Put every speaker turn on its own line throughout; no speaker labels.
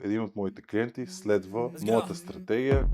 един от моите клиенти следва моята стратегия.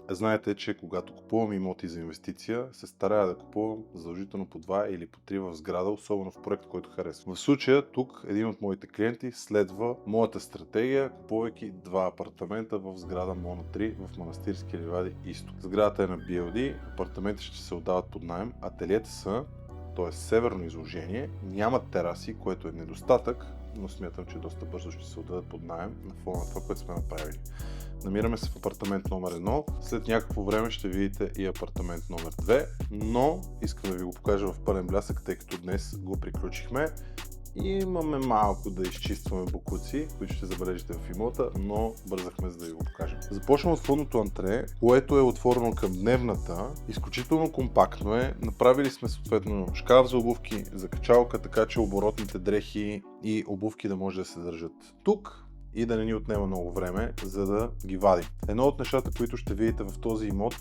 Знаете, че когато купувам имоти за инвестиция, се старая да купувам задължително по 2 или по 3 в сграда, особено в проект, който харесвам. В случая тук един от моите клиенти следва моята стратегия, купувайки 2 апартамента в сграда Мона 3 в Манастирски ливади изток. Сградата е на BLD, апартаментите ще се отдават под наем, ателиета са, т.е. северно изложение, нямат тераси, което е недостатък, но смятам, че доста бързо ще се отдадат под наем на фона на това, което сме направили. Намираме се в апартамент номер 1, след някакво време ще видите и апартамент номер 2, но искам да ви го покажа в пълен блясък, тъй като днес го приключихме. И имаме малко да изчистваме боклуци, които ще забележите в имота, но бързахме за да ви го покажем. Започвам от входното антре, което е отворено към дневната. Изключително компактно е. Направили сме съответно шкаф за обувки, за качалка, така че оборотните дрехи и обувки да може да се държат тук и да не ни отнема много време, за да ги вадим. Едно от нещата, които ще видите в този имот,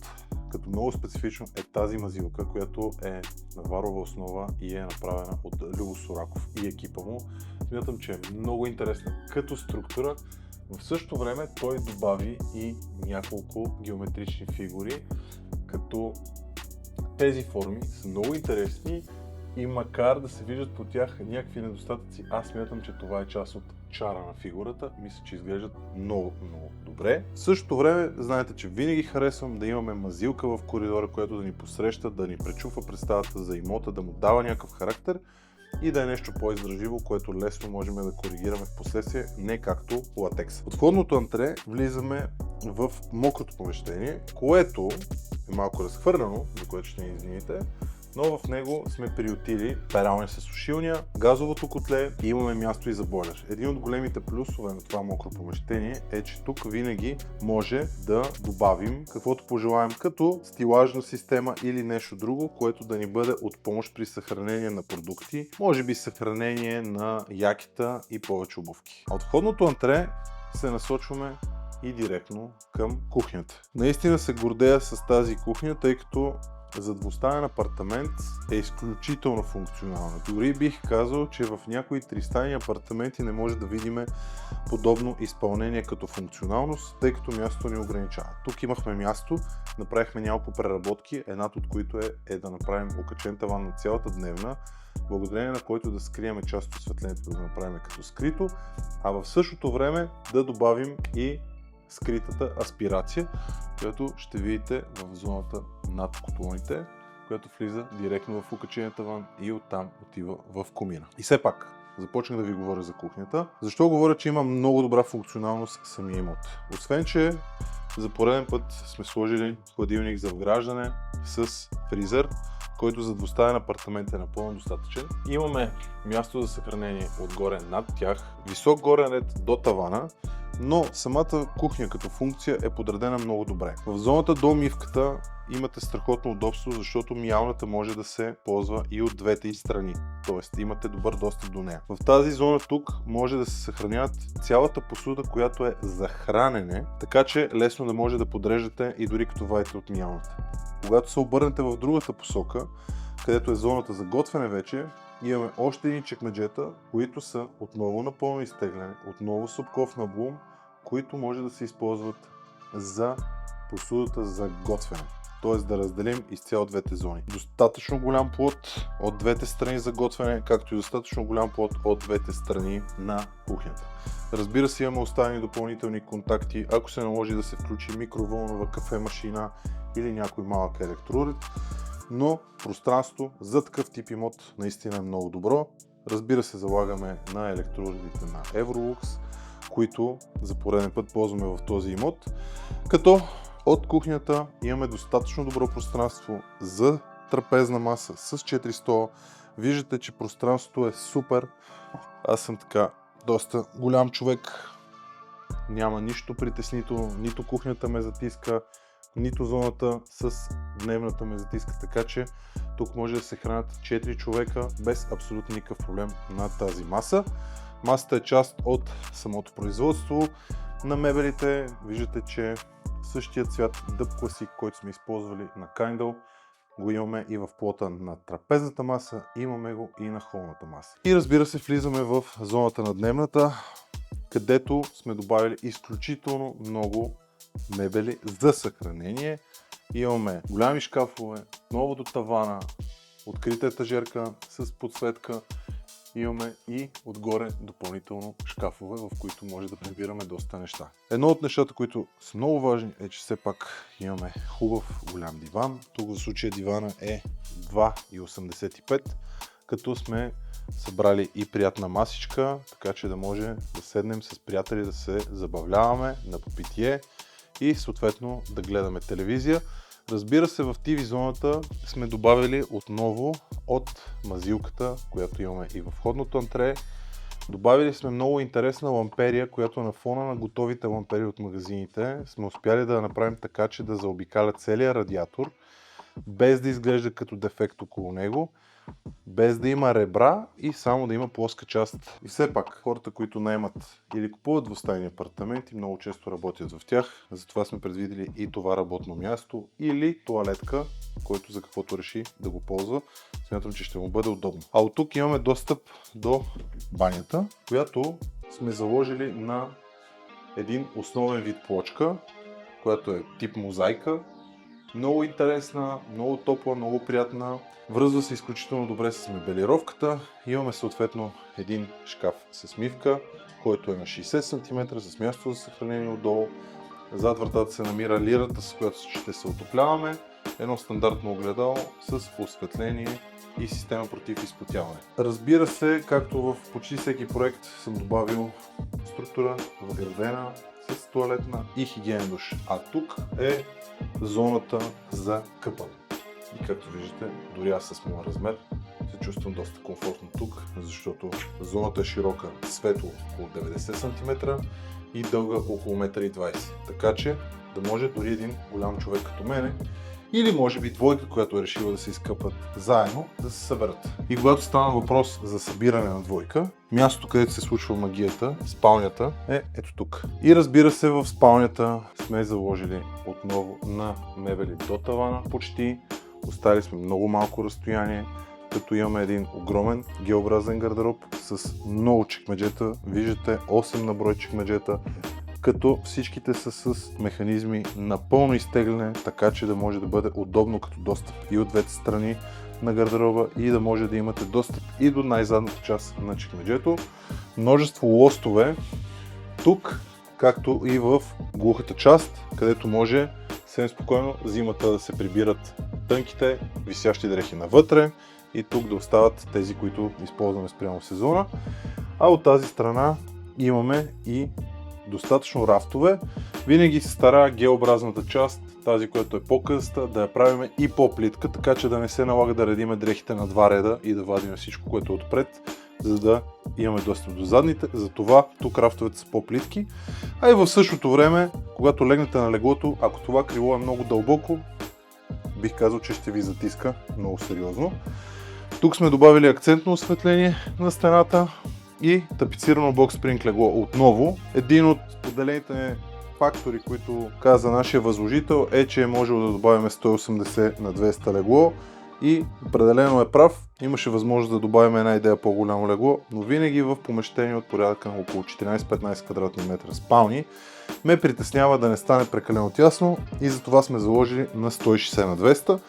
като много специфично, е тази мазилка, която е на варова основа и е направена от Любо Сораков и екипа му. Смятам, че е много интересна като структура. В същото време той добави и няколко геометрични фигури, като тези форми са много интересни и макар да се виждат по тях някакви недостатъци, аз смятам, че това е част от чара на фигурата. Мисля, че изглеждат много добре. В същото време, знаете, че винаги харесвам да имаме мазилка в коридора, която да ни посреща, да ни пречупва представата за имота, да му дава някакъв характер и да е нещо по-издръжливо, което лесно можем да коригираме в последствие, не както латекс. От входното антре влизаме в мокрото помещение, което е малко разхвърляно, за което ще ни извините, но в него сме приютили пералня с сушилня, газовото котле и имаме място и за бойлер. Един от големите плюсове на това мокро помещение е, че тук винаги може да добавим каквото пожелаем, като стилажна система или нещо друго, което да ни бъде от помощ при съхранение на продукти, може би съхранение на якита и повече обувки. От входното антре се насочваме и директно към кухнята. Наистина се гордея с тази кухня, тъй като за двустаен апартамент е изключително функционална. Дори бих казал, че в някои тристайни апартаменти не може да видим подобно изпълнение като функционалност, тъй като мястото ни ограничава. Тук имахме място, направихме няколко преработки, едната от които е да направим окачен таван на цялата дневна, благодарение на който да скрием част от осветлението, да го направим като скрито, а в същото време да добавим и скритата аспирация, която ще видите в зоната над котлоните, която влиза директно в окачения таван и оттам отива в комина. И все пак, започнах да ви говоря за кухнята. Защо говоря, че има много добра функционалност самия имот? Освен, че за пореден път сме сложили хладилник за вграждане с фризер, който за двустаен апартамент е напълно достатъчен. Имаме място за съхранение отгоре над тях, висок горен ред до тавана, но самата кухня като функция е подредена много добре. В зоната до умивката имате страхотно удобство, защото миялната може да се ползва и от двете страни, т.е. имате добър достъп до нея. В тази зона тук може да се съхраняват цялата посуда, която е за хранене, така че лесно да може да подреждате и дори като вадите от миялната. Когато се обърнете в другата посока, където е зоната за готвене вече, имаме още един чекмеджета, които са отново напълно изтегляни, отново с обков на блум, които може да се използват за посудата за готвене. Т.е. да разделим изцяло двете зони. Достатъчно голям плот от двете страни за готвене, както и достатъчно голям плот от двете страни на кухнята. Разбира се, имаме оставени допълнителни контакти, ако се наложи да се включи микровълнова кафемашина или някой малък електроуред, но пространство за такъв тип имот наистина е много добро. Разбира се, залагаме на електроуредите на Evrolux, които за пореден път ползваме в този имот, като от кухнята имаме достатъчно добро пространство за трапезна маса с 4 стола. Виждате, че пространството е супер. Аз съм така доста голям човек. Няма нищо притеснително, нито кухнята ме затиска, нито зоната с дневната ме затиска, така че тук може да се хранят 4 човека без абсолютно никакъв проблем на тази маса. Масата е част от самото производство на мебелите. Виждате, че същия цвят Dub Classic, който сме използвали на Kindle, го имаме и в плота на трапезната маса, имаме го и на холната маса. И разбира се, влизаме в зоната на дневната, където сме добавили изключително много мебели за съхранение. Имаме голями шкафове, ново до тавана, открита етажерка с подсветка. Имаме и отгоре допълнително шкафове, в които може да прибираме доста неща. Едно от нещата, които са много важни, е, че все пак имаме хубав голям диван. Тук в случая дивана е 2,85, като сме събрали и приятна масичка, така че да може да седнем с приятели, да се забавляваме на попитие и съответно да гледаме телевизия. Разбира се, в TV зоната сме добавили отново от мазилката, която имаме и в входното антре. Добавили сме много интересна ламперия, която на фона на готовите лампери от магазините сме успяли да я направим така, че да заобикаля целия радиатор, без да изглежда като дефект около него, без да има ребра и само да има плоска част. И все пак, хората, които наемат или купуват двустайни апартаменти, много често работят в тях. Затова сме предвидели и това работно място или тоалетка, който за каквото реши да го ползва. Смятам, че ще му бъде удобно. А от тук имаме достъп до банята, която сме заложили на един основен вид плочка, която е тип мозайка. Много интересна, много топла, много приятна. Връзва се изключително добре с мебелировката. Имаме съответно един шкаф с мивка, който е на 60 см с място за съхранение отдолу. Зад вратата се намира лирата, с която ще се отопляваме. Едно стандартно огледало с осветление и система против изпотяване. Разбира се, както в почти всеки проект съм добавил структура вградена с туалетна и хигиенен душ. А тук е зоната за къпане. И както виждате, дори аз с моя размер се чувствам доста комфортно тук, защото зоната е широка, светло около 90 см и дълга около 1,20 м. Така че да може дори един голям човек като мене или може би двойка, която е решила да се изкъпат заедно, да се съберат. И когато стана въпрос за събиране на двойка, мястото, където се случва магията, спалнята, е ето тук. И разбира се, в спалнята сме заложили отново на мебели до тавана почти. Оставили сме много малко разстояние, като имаме един огромен Г-образен гардероб с много чекмеджета. Виждате 8 на брой чекмеджета, като всичките са с механизми напълно изтегляне, така че да може да бъде удобно като достъп и от двете страни на гардероба и да може да имате достъп и до най-задната част на чекмеджето. Множество лостове тук, както и в глухата част, където може съвсем спокойно зимата да се прибират тънките висящи дрехи навътре и тук да остават тези, които използваме спрямо сезона. А от тази страна имаме и достатъчно рафтове. Винаги се стара Г-образната част, тази, която е по-къста, да я правим и по-плитка, така че да не се налага да редиме дрехите на два реда и да вадим всичко, което е отпред, за да имаме достъп до задните. Затова тук рафтовете са по-плитки. А и в същото време, когато легнете на леглото, ако това крило е много дълбоко, бих казал, че ще ви затиска много сериозно. Тук сме добавили акцентно осветление на стената и тапицирано бокс-спринг легло. Отново, един от поделените фактори, които каза нашия възложител, е, че е можело да добавим 180 на 200 легло и определено е прав. Имаше възможност да добавим една идея по-голямо легло, но винаги в помещение от порядъка на около 14-15 квадратни метра спални ме притеснява да не стане прекалено тясно и затова сме заложили на 160 на 200.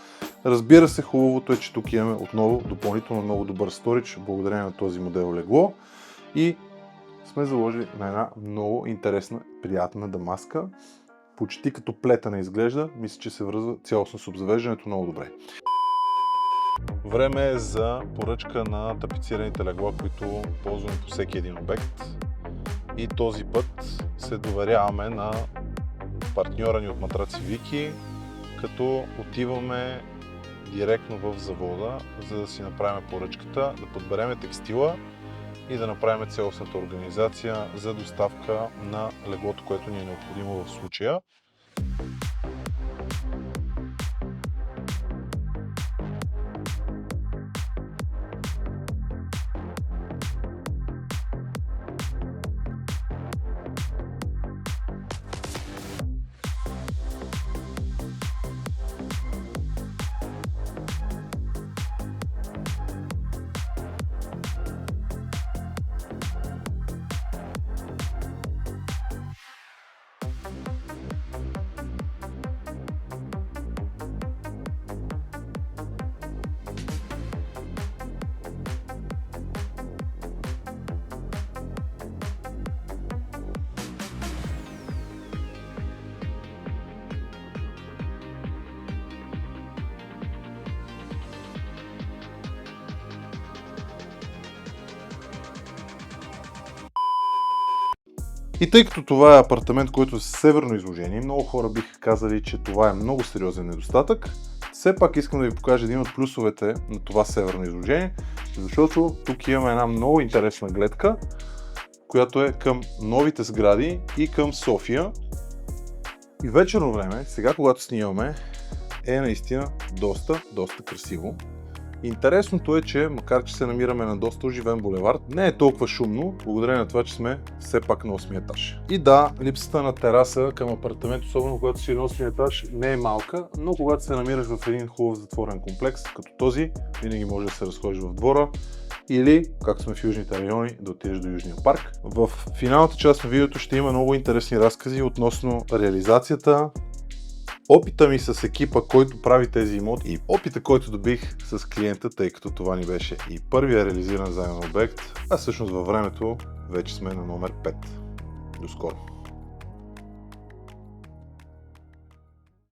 Разбира се, хубавото е, че тук имаме отново допълнително много добър сторидж благодарение на този модел легло и сме заложили на една много интересна, приятна дамаска. Почти като плетена изглежда, мисля, че се връзва цялостно с обзавеждането много добре. Време е за поръчка на тапицираните легла, които ползваме по всеки един обект. И този път се доверяваме на партньора ни от Матраци Вики, като отиваме директно в завода, за да си направим поръчката, да подберем текстила и да направим цялостната организация за доставка на леглото, което ни е необходимо в случая. И тъй като това е апартамент, който е северно изложение, много хора биха казали, че това е много сериозен недостатък. Все пак искам да ви покажа един от плюсовете на това северно изложение, защото тук имаме една много интересна гледка, която е към новите сгради и към София. И вечерно време, сега когато снимаме, е наистина доста красиво. Интересното е, че макар че се намираме на доста оживен булевард, не е толкова шумно, благодарение на това, че сме все пак на 8 етаж. И да, липсата на тераса към апартамент, особено когато си на 8 етаж, не е малка, но когато се намираш в един хубав затворен комплекс, като този, винаги може да се разходиш в двора или, както сме в южните райони, да отидеш до Южния парк. В финалната част на видеото ще има много интересни разкази относно реализацията, опита ми с екипа, който прави тези имоти и опита, който добих с клиента, тъй като това ни беше и първия реализиран заемен обект, а всъщност във времето вече сме на номер 5. До скоро!